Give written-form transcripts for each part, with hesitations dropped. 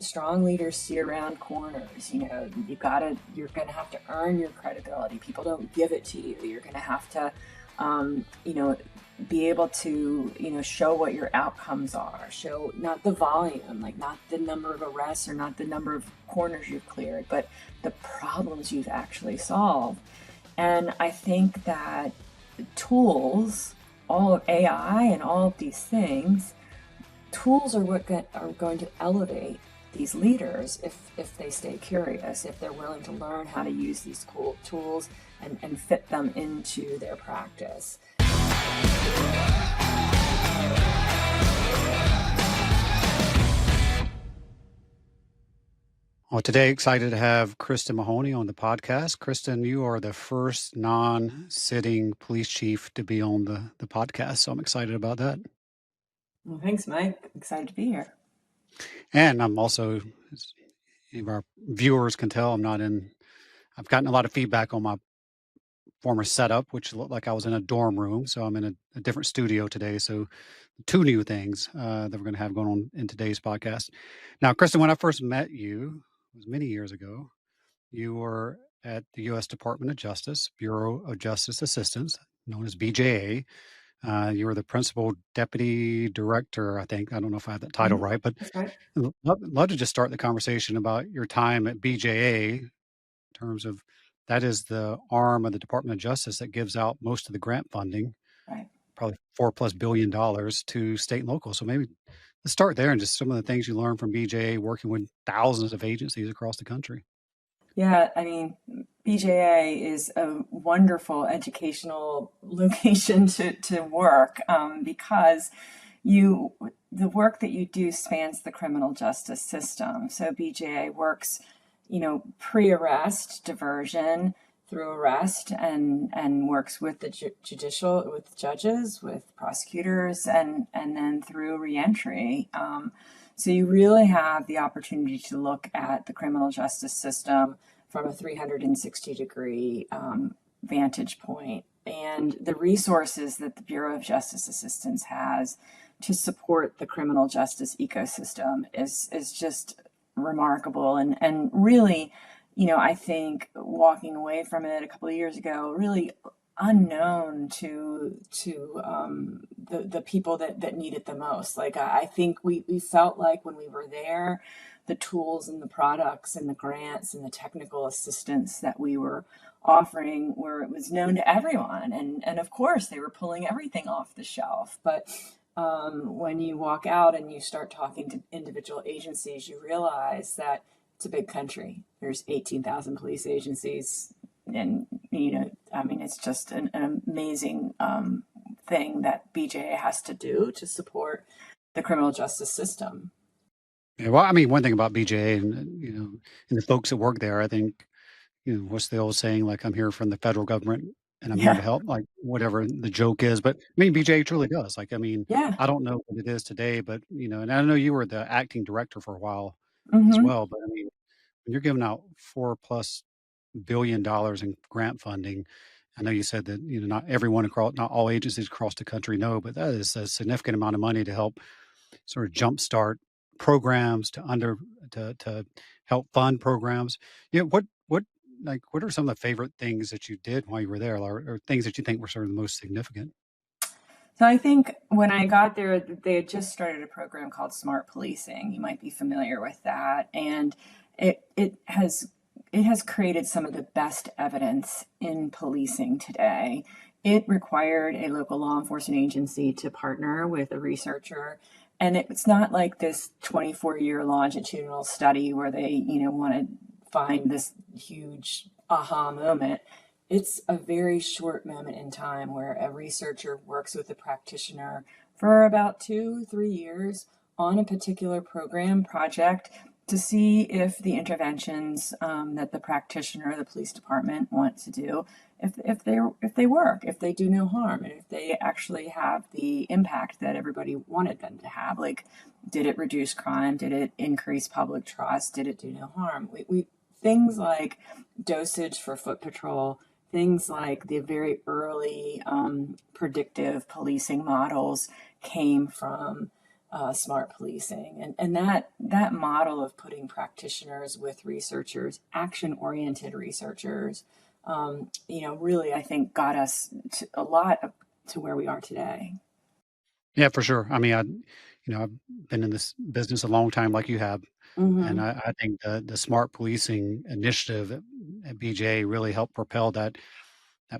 strong leaders see around corners. You're gonna have to earn your credibility. People don't give it to you. You're gonna have to, you know, be able to, show what your outcomes are, show not the volume, like not the number of arrests or not the number of corners you've cleared, but the problems you've actually solved. And I think that tools, all of AI and all of these things, tools are what are going to elevate these leaders if they stay curious, if they're willing to learn how to use these cool tools and fit them into their practice. Well, today, excited to have Kristen Mahoney on the podcast. Kristen, you are the first non-sitting police chief to be on the podcast, so I'm excited about that. Well, thanks, Mike. Excited to be here. And I'm also, as our viewers can tell, I've gotten a lot of feedback on my former setup, which looked like I was in a dorm room. So I'm in a different studio today. So 2 new things that we're going to have going on in today's podcast. Now, Kristen, when I first met you, it was many years ago, you were at the U.S. Department of Justice, Bureau of Justice Assistance, known as BJA. You were the principal deputy director, I think. I don't know if I have that title right, but That's right. I'd love to just start the conversation about your time at BJA in terms of that is the arm of the Department of Justice that gives out most of the grant funding, Right. probably $4+ billion to state and local. So maybe let's start there and just some of the things you learned from BJA working with thousands of agencies across the country. Yeah, I mean, BJA is a wonderful educational location to work because the work that you do spans the criminal justice system. So BJA works, pre-arrest, diversion, through arrest, and works with the judicial, with judges, with prosecutors, and then through reentry. So you really have the opportunity to look at the criminal justice system from a 360-degree vantage point. And the resources that the Bureau of Justice Assistance has to support the criminal justice ecosystem is just remarkable. And really, I think walking away from it a couple of years ago, really unknown to the people that need it the most. Like, I think we felt like when we were there, the tools and the products and the grants and the technical assistance that we were offering it was known to everyone. And of course, they were pulling everything off the shelf. But when you walk out and you start talking to individual agencies, you realize that it's a big country. There's 18,000 police agencies. And, it's just an amazing thing that BJA has to do to support the criminal justice system. Yeah, well, I mean, one thing about BJA and, and the folks that work there, I think, what's the old saying, like, I'm here from the federal government and I'm here to help, like whatever the joke is. But I mean, BJA truly does. Like, I mean, I don't know what it is today, but, and I know you were the acting director for a while as well. But I mean, when you're giving out $4+ billion in grant funding, I know you said that, not all agencies across the country know, but that is a significant amount of money to help sort of jumpstart programs to help fund programs. What are some of the favorite things that you did while you were there, or things that you think were sort of the most significant? So I think when I got there, they had just started a program called Smart Policing. You might be familiar with that. And it has created some of the best evidence in policing today. It required a local law enforcement agency to partner with a researcher. And it's not like this 24-year longitudinal study where they, want to find this huge aha moment. It's a very short moment in time where a researcher works with a practitioner for about 2-3 years on a particular project to see if the interventions that the practitioner or the police department want to do, if they work, if they do no harm, and if they actually have the impact that everybody wanted them to have. Like, did it reduce crime? Did it increase public trust? Did it do no harm? We things like dosage for foot patrol, things like the very early predictive policing models came from smart policing, and that model of putting practitioners with researchers, action-oriented researchers, really I think got us a lot to where we are today. Yeah, for sure. I mean, I've been in this business a long time like you have, and Hmm. I think the smart policing initiative at BJA really helped propel that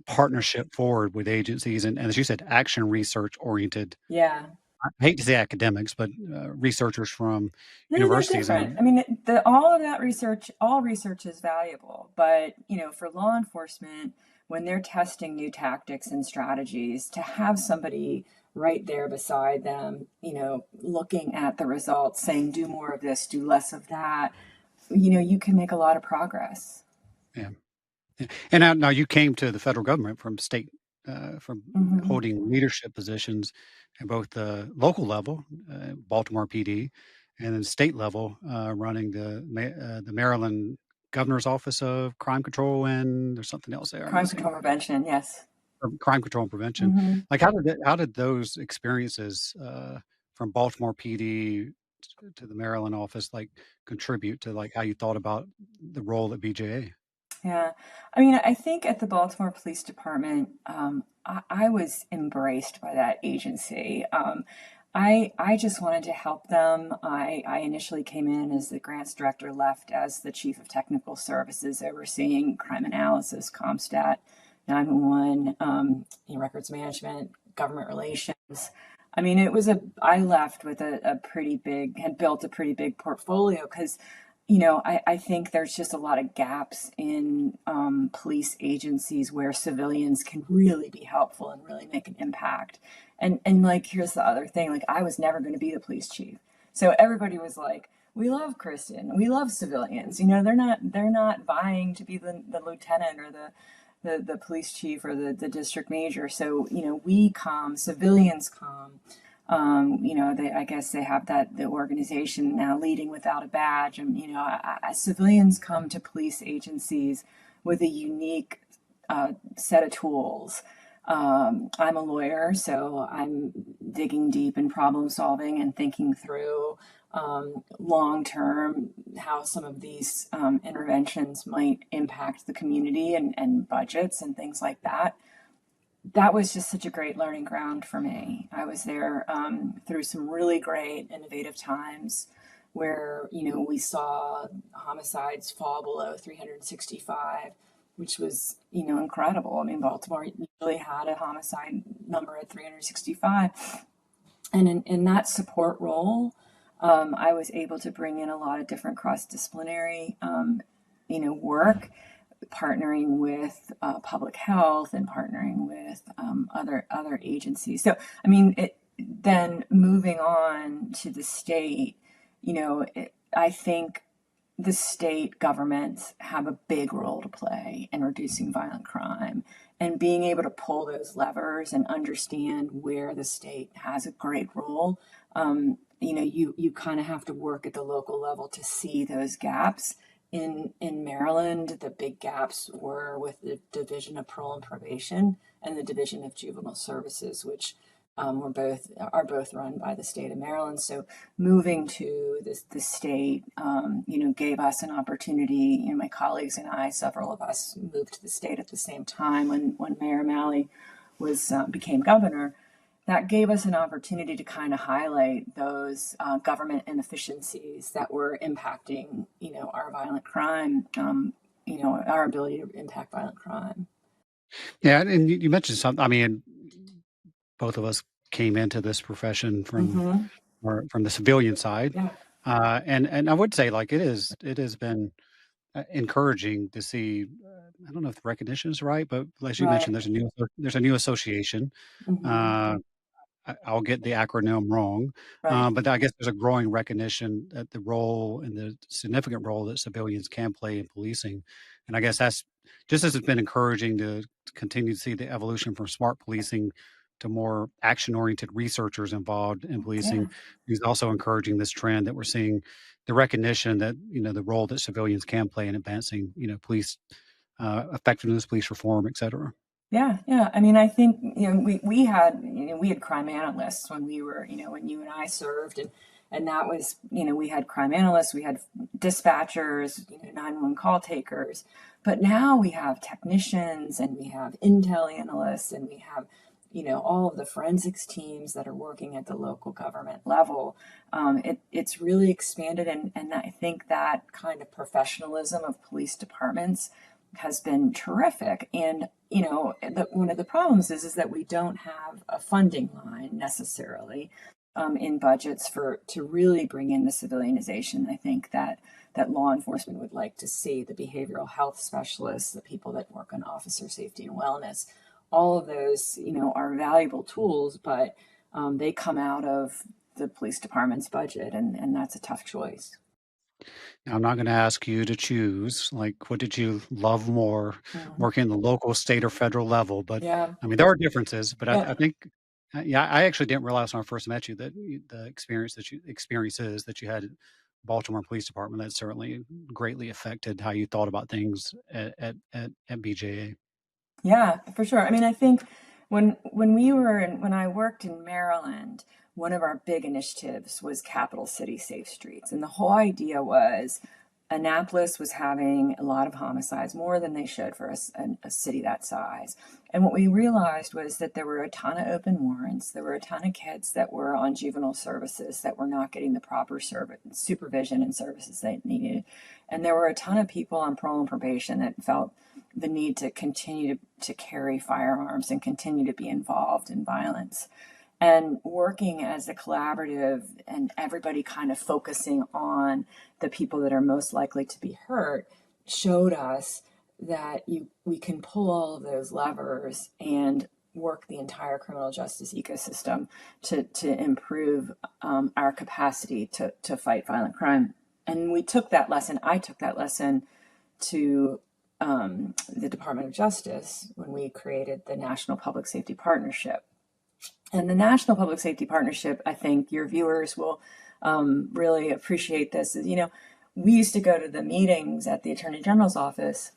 partnership forward with agencies and as you said, action research oriented. Yeah. I hate to say academics, but researchers from No, they're universities different. and I mean, all of that research, all research is valuable, but for law enforcement, when they're testing new tactics and strategies, to have somebody right there beside them, looking at the results, saying, "Do more of this, do less of that," you can make a lot of progress. yeah. Yeah, and now you came to the federal government from state, from Hmm. holding leadership positions at both the local level, Baltimore PD, and then state level, running the Maryland Governor's Office of Crime Control, and there's something else there I'm Crime missing. control prevention, yes. Crime control and prevention. Hmm. Like, how did those experiences, from Baltimore PD to the Maryland office, like, contribute to, like, how you thought about the role at BJA? Yeah. I mean, I think at the Baltimore Police Department, I was embraced by that agency. I just wanted to help them. I initially came in as the grants director, left as the chief of technical services, overseeing crime analysis, ComStat, 911, records management, government relations. I mean, I left with a pretty big, had built a pretty big portfolio because I think there's just a lot of gaps in police agencies where civilians can really be helpful and really make an impact. And like, here's the other thing: like, I was never going to be the police chief, so everybody was like, "We love Kristen. We love civilians. They're not vying to be the lieutenant or the police chief or the district major. So we come, civilians come." I guess they have the organization now leading without a badge, and civilians come to police agencies with a unique set of tools. I'm a lawyer, so I'm digging deep in problem solving and thinking through long term how some of these interventions might impact the community and budgets and things like that. That was just such a great learning ground for me. I was there through some really great, innovative times where we saw homicides fall below 365, which was incredible. I mean, Baltimore usually had a homicide number at 365, and in that support role, I was able to bring in a lot of different cross disciplinary work, partnering with public health and partnering with other agencies. So, I mean, then moving on to the state, I think the state governments have a big role to play in reducing violent crime, and being able to pull those levers and understand where the state has a great role. You kind of have to work at the local level to see those gaps. In Maryland, the big gaps were with the Division of Parole and Probation and the Division of Juvenile Services, which are both run by the state of Maryland. So moving to the state, gave us an opportunity. My colleagues and I, several of us, moved to the state at the same time when Mayor Malley became governor. That gave us an opportunity to kind of highlight those government inefficiencies that were impacting, our violent crime, our ability to impact violent crime. Yeah, and you mentioned something. I mean, both of us came into this profession Hmm. from the civilian side, Yeah. and I would say like it has been encouraging to see. I don't know if the recognition is right, but as you Right. mentioned, there's a new association. Hmm. Uh, I'll get the acronym wrong, Right. but I guess there's a growing recognition that the role and the significant role that civilians can play in policing, and I guess that's just as it's been encouraging to continue to see the evolution from smart policing to more action-oriented researchers involved in Yeah. policing. Is also encouraging this trend that we're seeing the recognition that the role that civilians can play in advancing police effectiveness, police reform, et cetera. Yeah, yeah. I mean, I think, we had, we had crime analysts when we were, when you and I served, and that was, we had crime analysts, we had dispatchers, 911 call takers, but now we have technicians and we have intel analysts and we have, all of the forensics teams that are working at the local government level. It's really expanded, and I think that kind of professionalism of police departments has been terrific. And one of the problems is that we don't have a funding line necessarily in budgets for to really bring in the civilianization. I think that law enforcement would like to see the behavioral health specialists, the people that work on officer safety and wellness. All of those, are valuable tools, but they come out of the police department's budget, and that's a tough choice. Now, I'm not going to ask you to choose, like, what did you love more, Mm. working the local, state, or federal level? But Yeah, I mean, there are differences, but I yeah. think, yeah, I actually didn't realize when I first met you that the experiences that you had at Baltimore Police Department that certainly greatly affected how you thought about things at BJA. Yeah, for sure. I mean, I think when I worked in Maryland, one of our big initiatives was Capital City Safe Streets, and the whole idea was Annapolis was having a lot of homicides, more than they should for a city that size. And what we realized was that there were a ton of open warrants. There were a ton of kids that were on juvenile services that were not getting the proper supervision and services they needed. And there were a ton of people on parole and probation that felt the need to continue to carry firearms and continue to be involved in violence. And working as a collaborative and everybody kind of focusing on the people that are most likely to be hurt showed us that we can pull all of those levers and work the entire criminal justice ecosystem to improve our capacity to fight violent crime. And we took that lesson. I took that lesson to the Department of Justice when we created the National Public Safety Partnership. And the National Public Safety Partnership, I think your viewers will really appreciate this. We used to go to the meetings at the Attorney General's office,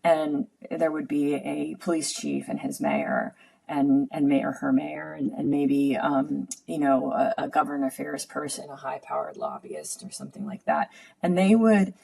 and there would be a police chief and his mayor, and mayor, her mayor, and maybe a government affairs person, a high-powered lobbyist or something like that, and they would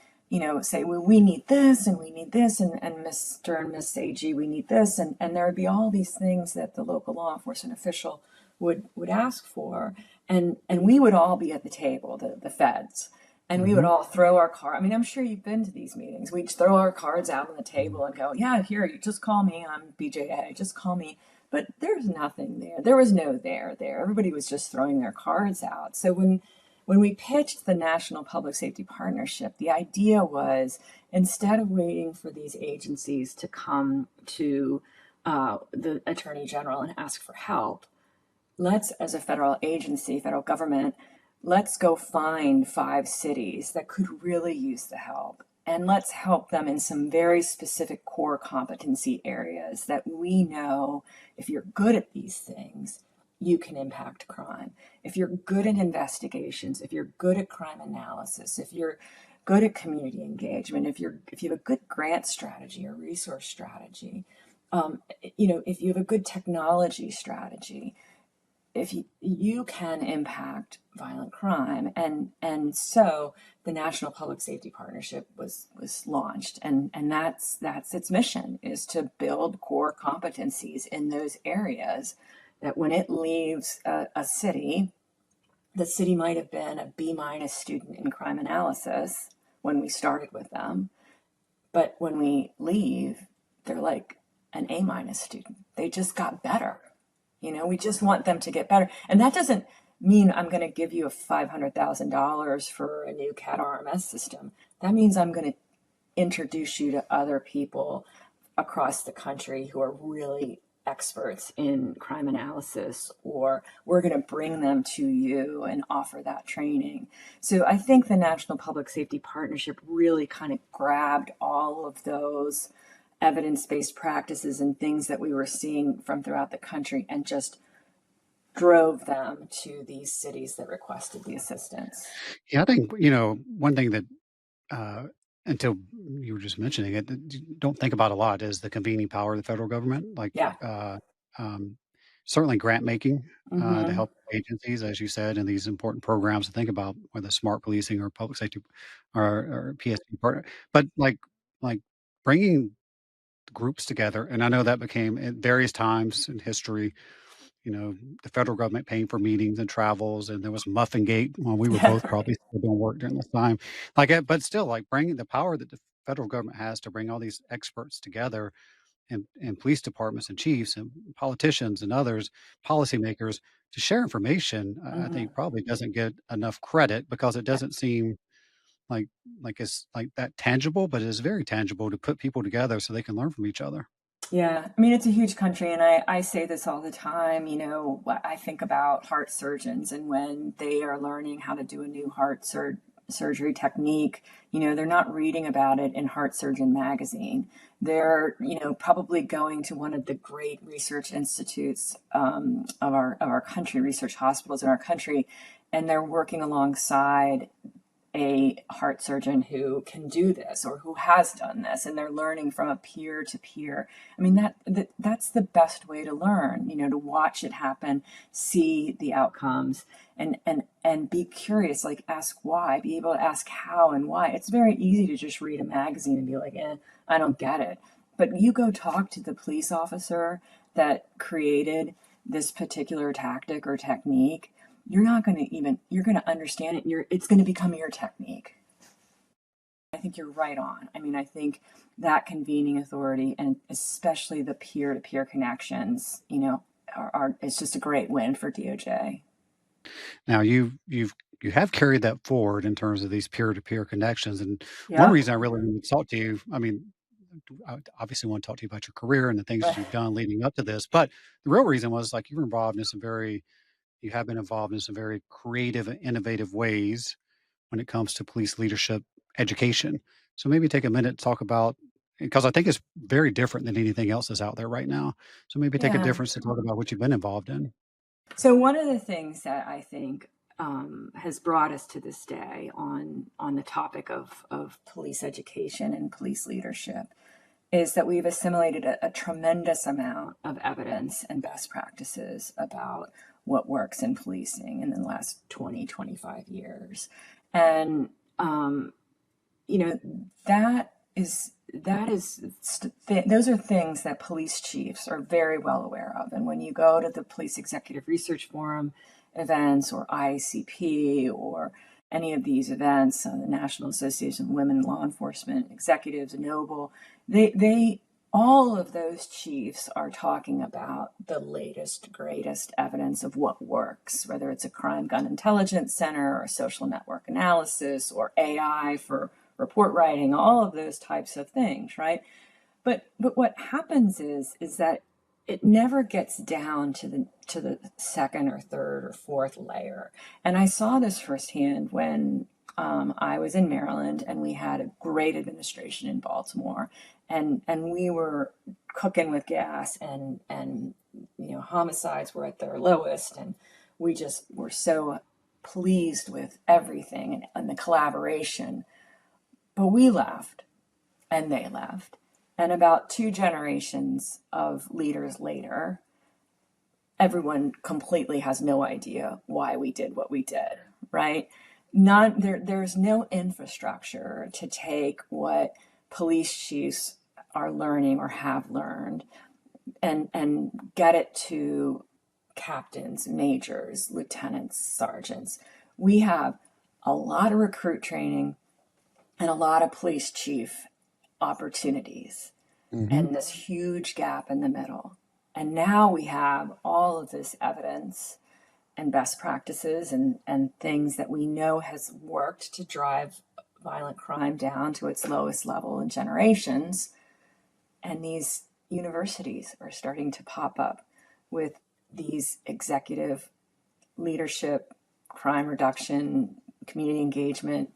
say, well, we need this and we need this, and Mr. and Miss AG, we need this, and there would be all these things that the local law enforcement official would ask for, and we would all be at the table, the feds, and we would Hmm. all throw our card. I mean, I'm sure you've been to these meetings. We'd throw our cards out on the table and go, "Yeah, here, you just call me. I'm BJA. Just call me." But there's nothing there. There was no there. Everybody was just throwing their cards out. So when we pitched the National Public Safety Partnership, the idea was instead of waiting for these agencies to come to the Attorney General and ask for help, let's, as a federal agency, federal government, let's go find 5 cities that could really use the help. And let's help them in some very specific core competency areas that we know if you're good at these things, you can impact crime. If you're good at investigations, if you're good at crime analysis, if you're good at community engagement, if you have a good grant strategy or resource strategy, if you have a good technology strategy, if you can impact violent crime. And so the National Public Safety Partnership was launched, and that's its mission, is to build core competencies in those areas that when it leaves a city, the city might have been a B- student in crime analysis when we started with them, but when we leave, they're like an A- student. They just got better. We just want them to get better. And that doesn't mean I'm going to give you a $500,000 for a new CAD RMS system. That means I'm going to introduce you to other people across the country who are really experts in crime analysis, or we're going to bring them to you and offer that training. So I think the National Public Safety Partnership really kind of grabbed all of those evidence-based practices and things that we were seeing from throughout the country and just drove them to these cities that requested the assistance. Yeah, I think one thing that uh, until you were just mentioning it, don't think about a lot is the convening power of the federal government, like, Yeah. um, certainly grant making, to Mm-hmm. help agencies, as you said, and these important programs to think about, whether smart policing or public safety or PSD partner. But, like, bringing groups together, and I know that became at various times in history, the federal government paying for meetings and travels, and there was Muffingate when we were Yeah, both right. probably still doing work during this time. But still, like, bringing the power that the federal government has to bring all these experts together and police departments and chiefs and politicians and others, policymakers to share information, I Mm-hmm. think probably doesn't get enough credit because it doesn't seem like it's like that tangible, but it is very tangible to put people together so they can learn from each other. Yeah, I mean, it's a huge country, and I say this all the time. I think about heart surgeons, and when they are learning how to do a new surgery technique, they're not reading about it in Heart Surgeon magazine. They're, probably going to one of the great research institutes of our country, research hospitals in our country, and they're working alongside a heart surgeon who can do this or who has done this, and they're learning from a peer to peer. I mean, that's the best way to learn, to watch it happen, see the outcomes, and be curious, like ask why, be able to ask how and why. It's very easy to just read a magazine and be like, I don't get it. But you go talk to the police officer that created this particular tactic or technique, you're going to understand it. It's going to become your technique. I think you're right on. I mean, I think that convening authority and especially the peer-to-peer connections, it's just a great win for DOJ. Now you have carried that forward in terms of these peer-to-peer connections, and one Yep. reason I really wanted to talk to you, I mean, I obviously want to talk to you about your career and the things that you've done leading up to this, but the real reason was, like, you have been involved in some very creative and innovative ways when it comes to police leadership education. So maybe take a minute to talk about, because I think it's very different than anything else that's out there right now. So maybe take a Yeah. difference to talk about what you've been involved in. So one of the things that I think has brought us to this day on the topic of police education and police leadership is that we've assimilated a tremendous amount of evidence and best practices about what works in policing in the last 20, 25 years. And, you know, that is, those are things that police chiefs are very well aware of. And when you go to the Police Executive Research Forum events or ICP or any of these events, the National Association of Women Law Enforcement Executives, Noble, they all of those chiefs are talking about the latest, greatest evidence of what works, whether it's a crime gun intelligence center or social network analysis or AI for report writing, all of those types of things, right? But what happens is that it never gets down to the second or third or fourth layer. And I saw this firsthand when I was in Maryland and we had a great administration in Baltimore, and we were cooking with gas, and homicides were at their lowest, and we just were so pleased with everything and the collaboration. But we left and they left. And about two generations of leaders later, everyone completely has no idea why we did what we did, right? There's no infrastructure to take what police chiefs are learning or have learned and get it to captains, majors, lieutenants, sergeants. We have a lot of recruit training and a lot of police chief opportunities Mhm. and this huge gap in the middle. And now we have all of this evidence and best practices and things that we know has worked to drive violent crime down to its lowest level in generations. And these universities are starting to pop up with these executive leadership, crime reduction, community engagement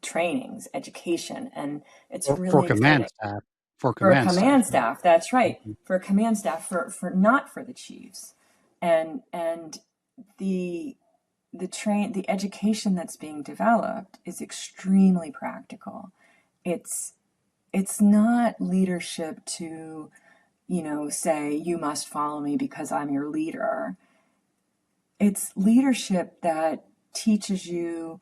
trainings, education, and it's For really command exciting. staff for For a command staff, command staff, that's right. mhm. For a command staff, for not for the chiefs, and the the education that's being developed is extremely practical, it's it's not leadership to, say you must follow me because I'm your leader. It's leadership that teaches you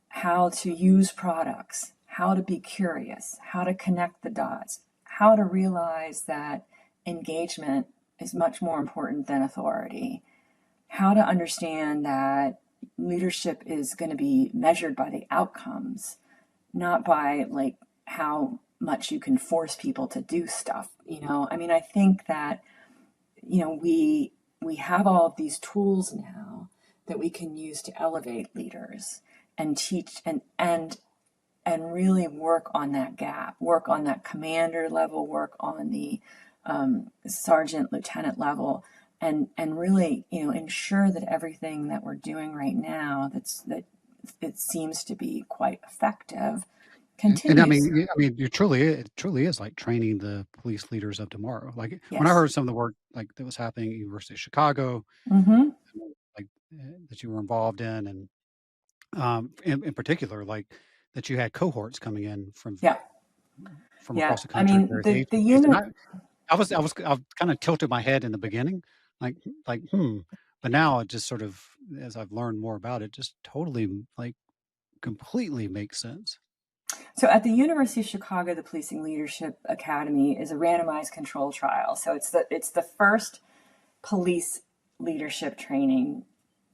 how to use products, how to be curious, how to connect the dots, how to realize that engagement is much more important than authority, how to understand that leadership is going to be measured by the outcomes, not by like how much you can force people to do stuff. I mean, I think that, we have all of these tools now that we can use to elevate leaders and teach and really work on that gap, work on that commander level, work on the sergeant, lieutenant level, and really, ensure that everything that we're doing right now that it seems to be quite effective And I continues. mean, I mean, it truly is like training the police leaders of tomorrow. Like when I Yes. heard some of the work like that was happening at University of Chicago, Mm-hmm. like that you were involved in, and in particular, like that you had cohorts coming in Yeah. from Yeah. across the I country at mean, various the ages. And unit. I kind of tilted my head in the beginning, like but now it just sort of, as I've learned more about it, just totally like completely makes sense. So at the University of Chicago, the Policing Leadership Academy is a randomized control trial. So it's the first police leadership training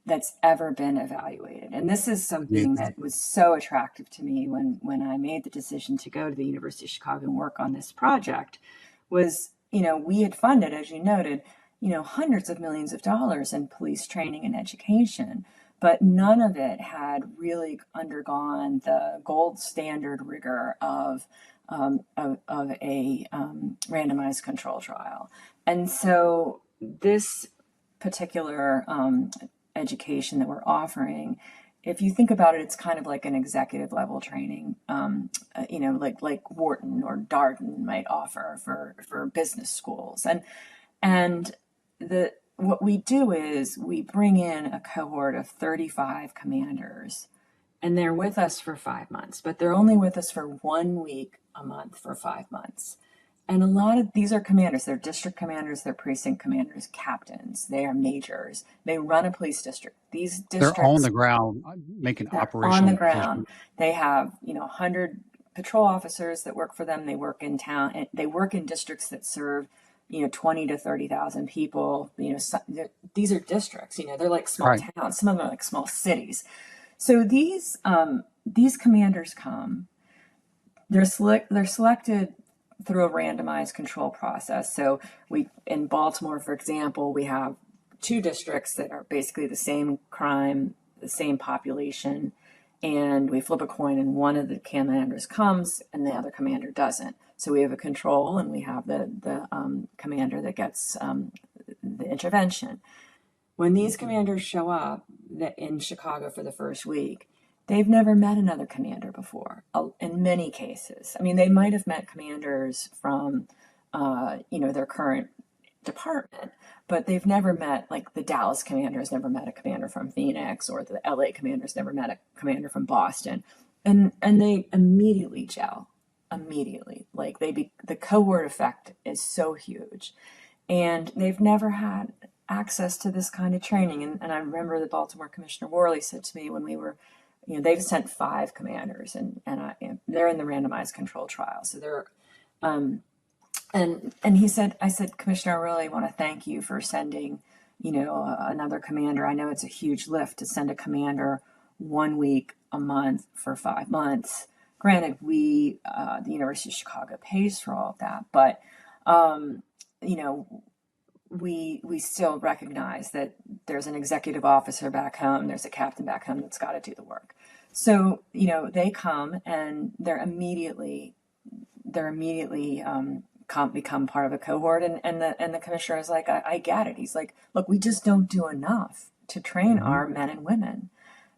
that's ever been evaluated. And this is something Amazing. that was so attractive to me when I made the decision to go to the University of Chicago and work on this project was, we had funded, as you noted, hundreds of millions of dollars in police training and education, but none of it had really undergone the gold standard rigor of a randomized control trial. And so this particular education that we're offering, if you think about it, it's kind of like an executive level training, like Wharton or Darden might offer for business schools, and the what we do is we bring in a cohort of 35 commanders, and they're with us for 5 months, but they're only with us for 1 week a month for 5 months. And a lot of these are commanders. They're district commanders, they're precinct commanders, captains, they are majors. They run a police district. These They're on districts, the ground making they're on the operational ground. decisions. They have, 100 patrol officers that work for them. They work in town, and they work in districts that serve, 20 to 30,000 people. These are districts, they're like small Right. towns. Some of them are like small cities. So these commanders come. They're selected through a randomized control process. So we in Baltimore, for example, we have two districts that are basically the same crime, the same population, and we flip a coin, and one of the commanders comes, and the other commander doesn't. So we have a control, and we have the commander that gets the intervention. When these commanders show up in Chicago for the first week, they've never met another commander before. In many cases, I mean, they might have met commanders from, their current department, but they've never met, like the Dallas commanders never met a commander from Phoenix, or the LA commanders never met a commander from Boston, and they immediately gel, immediately. Like the cohort effect is so huge, and they've never had access to this kind of training. And I remember the Baltimore Commissioner Worley said to me when we were, they've sent 5 commanders, and they're in the randomized control trial. So they're, and he said, I said, Commissioner, I really want to thank you for sending, another commander. I know it's a huge lift to send a commander 1 week a month for 5 months. Granted, the University of Chicago pays for all of that, but, you know, we still recognize that there's an executive officer back home, there's a captain back home that's got to do the work. So, they come and they're immediately become part of a cohort, and the commissioner is like, I get it. He's like, look, we just don't do enough to train Mhm. our men and women.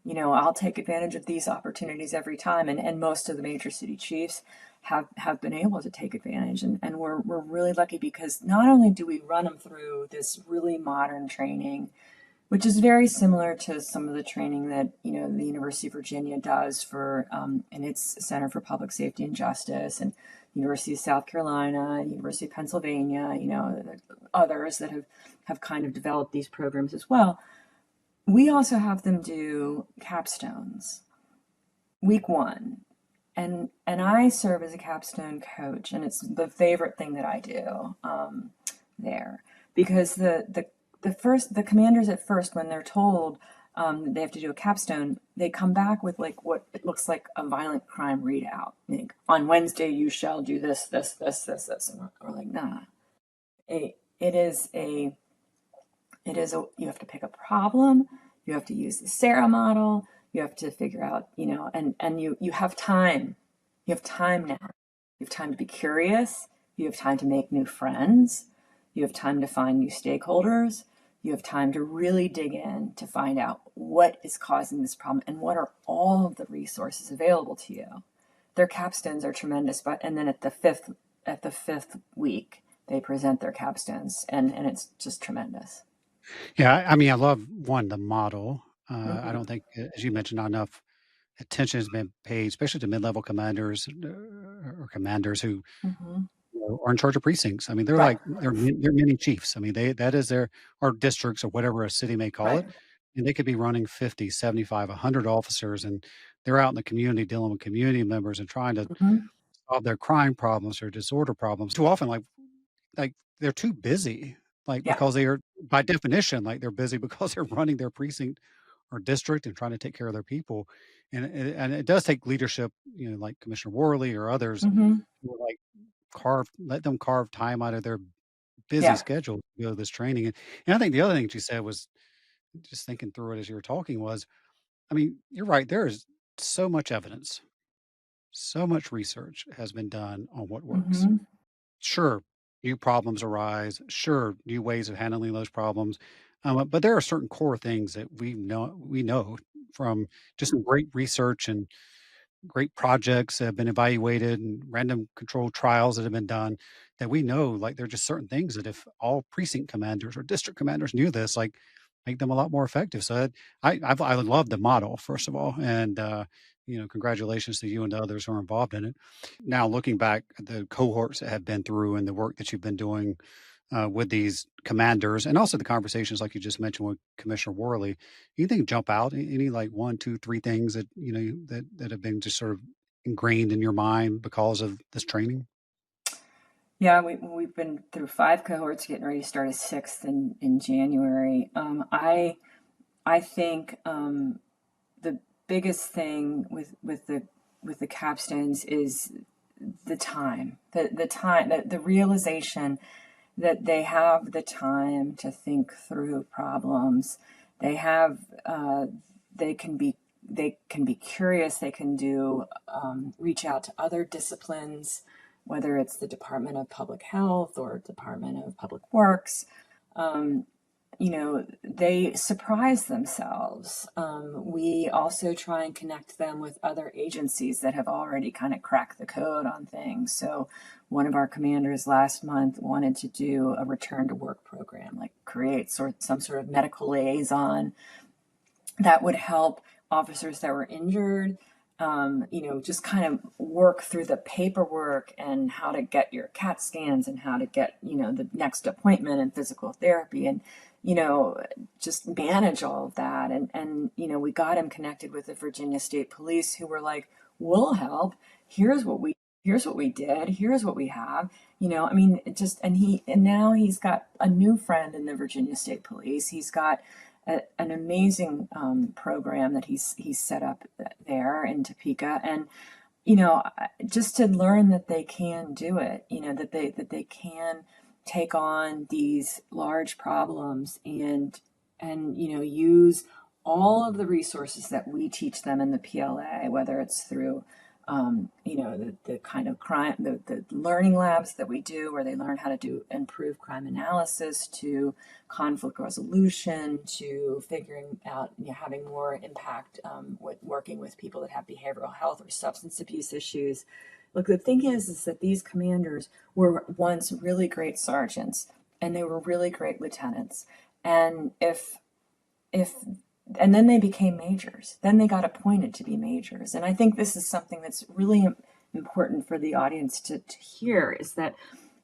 I'll take advantage of these opportunities every time, and most of the major city chiefs have been able to take advantage, and we're really lucky because not only do we run them through this really modern training which is very similar to some of the training that the University of Virginia does for in its Center for Public Safety and Justice, and University of South Carolina, University of Pennsylvania, others that have kind of developed these programs as well. We also have them do capstones week one, and I serve as a capstone coach, and it's the favorite thing that I do there, because the commanders at first, when they're told that they have to do a capstone, they come back with like what it looks like a violent crime readout. Like, on Wednesday you shall do this, this, this, this, this, and we're like, nah. It is a you have to pick a problem, you have to use the Sarah model, you have to figure out, and you have time. You have time now. You have time to be curious. You have time to make new friends. You have time to find new stakeholders. You have time to really dig in to find out what is causing this problem and what are all of the resources available to you. Their capstones are tremendous, and then at the fifth week, they present their capstones, and it's just tremendous. Yeah, I mean, I love the model. I Mm-hmm. don't think, as you mentioned, not enough attention has been paid, especially to mid-level commanders or commanders who Mm-hmm. are in charge of precincts. I mean, Right. they're mini chiefs. I mean, that is their or districts or whatever a city may call Right. it, and they could be running 50, 75, 100 officers, and they're out in the community dealing with community members and trying to Mm-hmm. solve their crime problems or disorder problems. Too often, they're too busy, Yeah. because they are by definition, they're busy because they're running their precinct or district and trying to take care of their people. And it does take leadership, like Commissioner Worley or others Mm-hmm. who are let them carve time out of their busy Yeah. schedule to go to this training. And I think the other thing that you said was, just thinking through it as you were talking, was, I mean, you're right. There is so much evidence, so much research has been done on what works. Mm-hmm. Sure, new problems arise. Sure, new ways of handling those problems. But there are certain core things that we know from just some great research and great projects that have been evaluated and random controlled trials that have been done, that we know, there are just certain things that if all precinct commanders or district commanders knew this, make them a lot more effective. So I love the model, first of all, and congratulations to you and the others who are involved in it. Now, looking back at the cohorts that have been through and the work that you've been doing with these commanders, and also the conversations like you just mentioned with Commissioner Worley, anything jump out? Any like one, two, three things that that have been just sort of ingrained in your mind because of this training? Yeah, we've been through 5 cohorts, getting ready to start a sixth in January. I think the biggest thing with the capstones is the time, the time, the realization that they have the time to think through problems. They have they can be curious. They can do reach out to other disciplines, whether it's the Department of Public Health or Department of Public Works. They surprise themselves. We also try and connect them with other agencies that have already kind of cracked the code on things. So one of our commanders last month wanted to do a return to work program, like create some sort of medical liaison that would help officers that were injured, just kind of work through the paperwork and how to get your CAT scans and how to get, the next appointment and physical therapy and, just manage all of that. And we got him connected with the Virginia State Police, who were like, we'll help. Here's what we did. Here's what we have. I mean, and now he's got a new friend in the Virginia State Police. He's got an amazing program that he's set up there in Topeka, and just to learn that they can do it, that they can take on these large problems and use all of the resources that we teach them in the PLA, whether it's through the kind of crime, the learning labs that we do, where they learn how to do improve crime analysis, to conflict resolution, to figuring out, having more impact with working with people that have behavioral health or substance abuse issues. Look, the thing is that these commanders were once really great sergeants, and they were really great lieutenants. And if if and then they became majors. Then they got appointed to be majors. And I think this is something that's really important for the audience to hear, is that,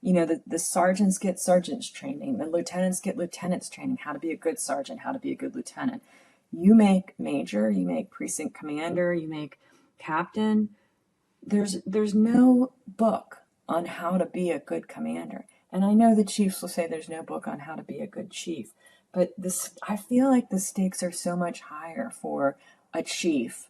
the sergeants get sergeants training, the lieutenants get lieutenants training, how to be a good sergeant, how to be a good lieutenant. You make major, you make precinct commander, you make captain. There's no book on how to be a good commander. And I know the chiefs will say there's no book on how to be a good chief, but I feel like the stakes are so much higher for a chief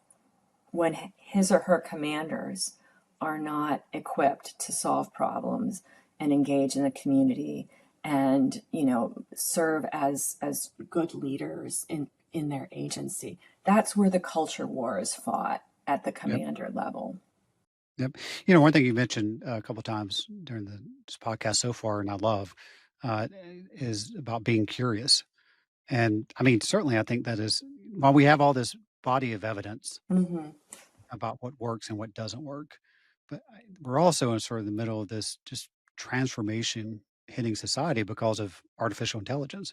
when his or her commanders are not equipped to solve problems and engage in the community and, serve as good leaders in their agency. That's where the culture war is fought, at the Yep. commander level. Yep. One thing you mentioned a couple of times during this podcast so far, and I love, is about being curious. And I mean, certainly, I think that is, while we have all this body of evidence Mm-hmm. about what works and what doesn't work, but we're also in sort of the middle of this just transformation hitting society because of artificial intelligence.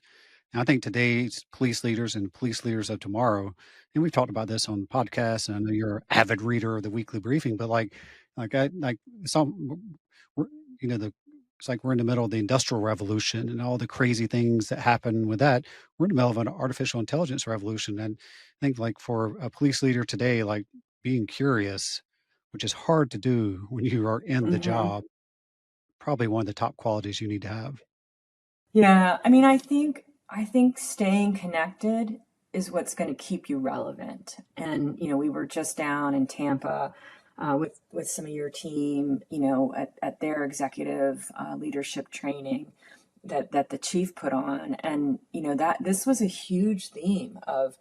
And I think today's police leaders and police leaders of tomorrow, and we've talked about this on podcasts, and I know you're an avid reader of the weekly briefing, but some, we're, the it's like we're in the middle of the industrial revolution and all the crazy things that happen with that. We're in the middle of an artificial intelligence revolution, and I think like for a police leader today, like being curious, which is hard to do when you are in the Mm-hmm. job, probably one of the top qualities you need to have. Yeah, I mean, I think staying connected is what's going to keep you relevant. And we were just down in Tampa with some of your team, at their executive leadership training that the chief put on, and that this was a huge theme of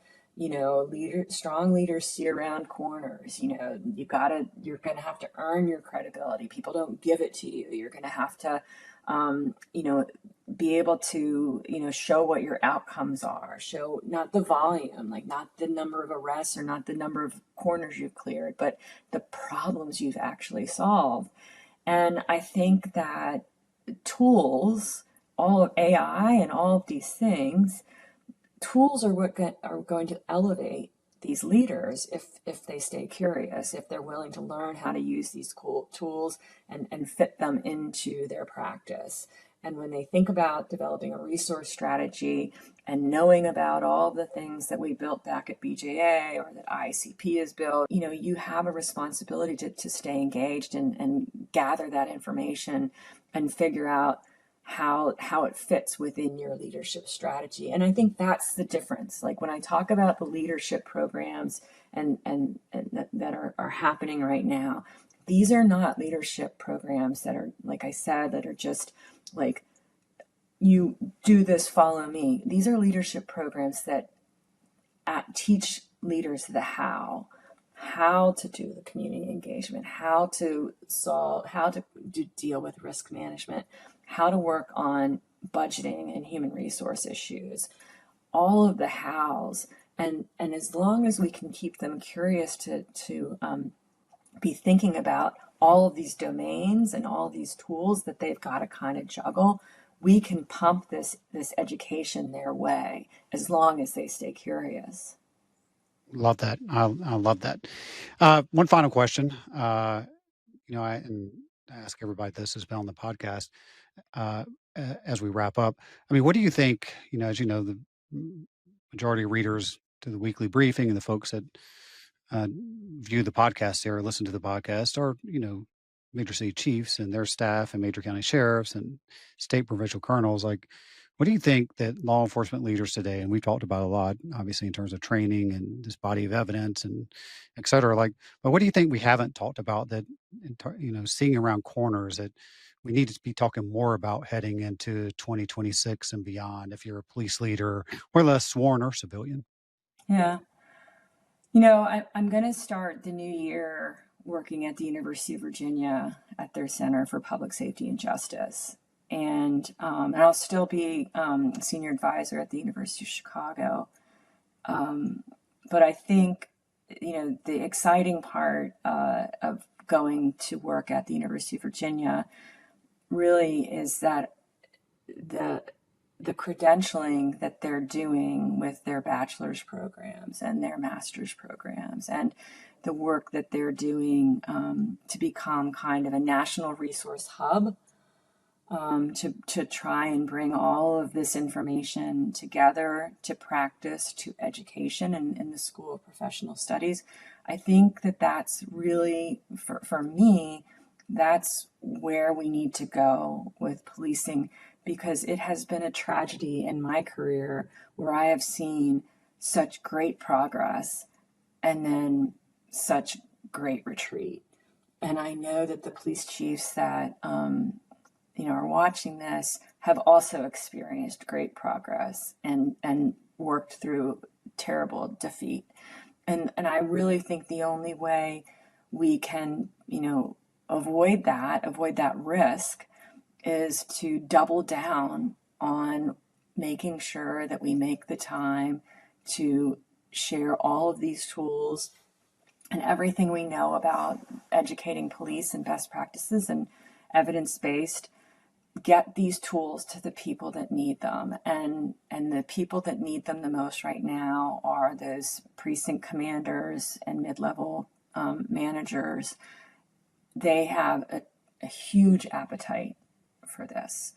strong leaders see around corners. You're gonna have to earn your credibility. People don't give it to you. You're gonna have to um, you know be able to show what your outcomes are, show not the volume, like not the number of arrests or not the number of corners you've cleared, but the problems you've actually solved. And I think that tools, all of AI and all of these things, tools are what are going to elevate these leaders if they stay curious, if they're willing to learn how to use these cool tools and fit them into their practice. And when they think about developing a resource strategy and knowing about all the things that we built back at BJA or that ICP has built, you have a responsibility to stay engaged and gather that information and figure out how it fits within your leadership strategy. And I think that's the difference. Like when I talk about the leadership programs and that are happening right now, these are not leadership programs that are, like I said, that are just like, you do this, follow me. These are leadership programs that teach leaders the how to do the community engagement, how to deal with risk management, how to work on budgeting and human resource issues, all of the hows. And as long as we can keep them curious to be thinking about all of these domains and all of these tools that they've got to kind of juggle, we can pump this education their way as long as they stay curious. Love that. I love that. One final question. And I ask everybody this has been on the podcast. Uh, as we wrap up, I mean, what do you think? As you know, the majority of readers to the weekly briefing and the folks that uh, view the podcast here, or listen to the podcast, or major city chiefs and their staff and major county sheriffs and state provincial colonels. Like, what do you think that law enforcement leaders today, and we've talked about a lot, obviously, in terms of training and this body of evidence and et cetera, like, but what do you think we haven't talked about that, seeing around corners that we need to be talking more about heading into 2026 and beyond, if you're a police leader or less sworn or civilian? Yeah. I'm going to start the new year working at the University of Virginia at their Center for Public Safety and Justice. And I'll still be senior advisor at the University of Chicago. But I think, the exciting part of going to work at the University of Virginia really is that the the credentialing that they're doing with their bachelor's programs and their master's programs, and the work that they're doing to become kind of a national resource hub, to try and bring all of this information together to practice, to education and in the School of Professional Studies. I think that that's really, for me, that's where we need to go with policing, because it has been a tragedy in my career where I have seen such great progress and then such great retreat. And I know that the police chiefs that are watching this have also experienced great progress and worked through terrible defeat. And I really think the only way we can, avoid that risk, is to double down on making sure that we make the time to share all of these tools and everything we know about educating police and best practices and evidence-based. Get these tools to the people that need them. And the people that need them the most right now are those precinct commanders and mid-level managers. They have a huge appetite for this.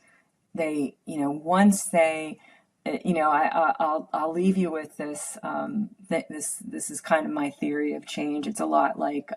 They, once they, I'll leave you with this. This is kind of my theory of change. It's a lot like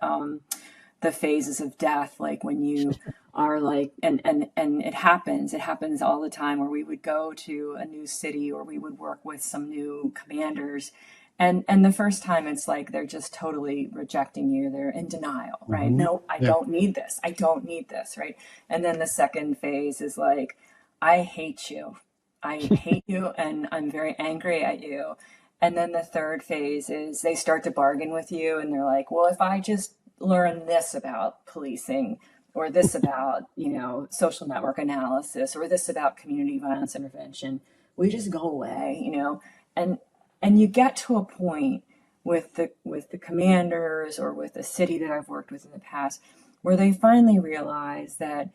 the phases of death, like when you are like, and it happens all the time, where we would go to a new city or we would work with some new commanders. And the first time it's like they're just totally rejecting you. They're in denial, right? No, I don't need this. I don't need this, right? And then the second phase is like, I hate you. I hate you and I'm very angry at you. And then the third phase is they start to bargain with you and they're like, well, if I just learn this about policing, or this about, social network analysis, or this about community violence intervention, we just go away, and you get to a point with the commanders or with a city that I've worked with in the past where they finally realize that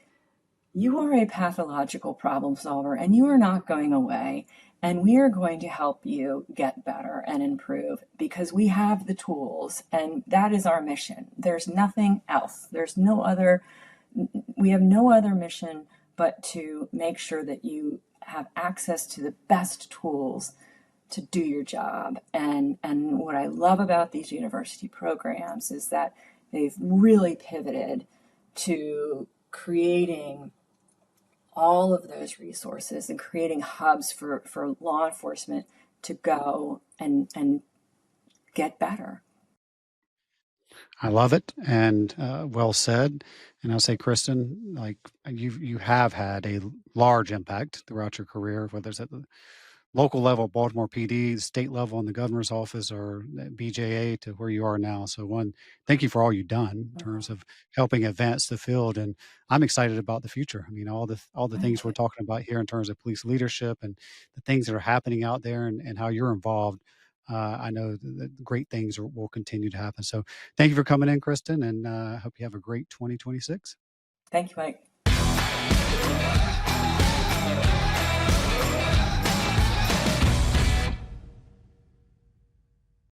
you are a pathological problem solver and you are not going away. And we are going to help you get better and improve because we have the tools, and that is our mission. There's nothing else. We have no other mission but to make sure that you have access to the best tools to do your job. And what I love about these university programs is that they've really pivoted to creating all of those resources and creating hubs for law enforcement to go and get better. I love it, and well said. And I'll say, Kristen, like you have had a large impact throughout your career, whether it's at the local level, Baltimore PD, state level in the governor's office, or BJA to where you are now. So one, thank you for all you've done in terms of helping advance the field. And I'm excited about the future. I mean, all the things we're talking about here in terms of police leadership and the things that are happening out there and how you're involved. I know that great things will continue to happen. So thank you for coming in, Kristen, and I hope you have a great 2026. Thank you, Mike.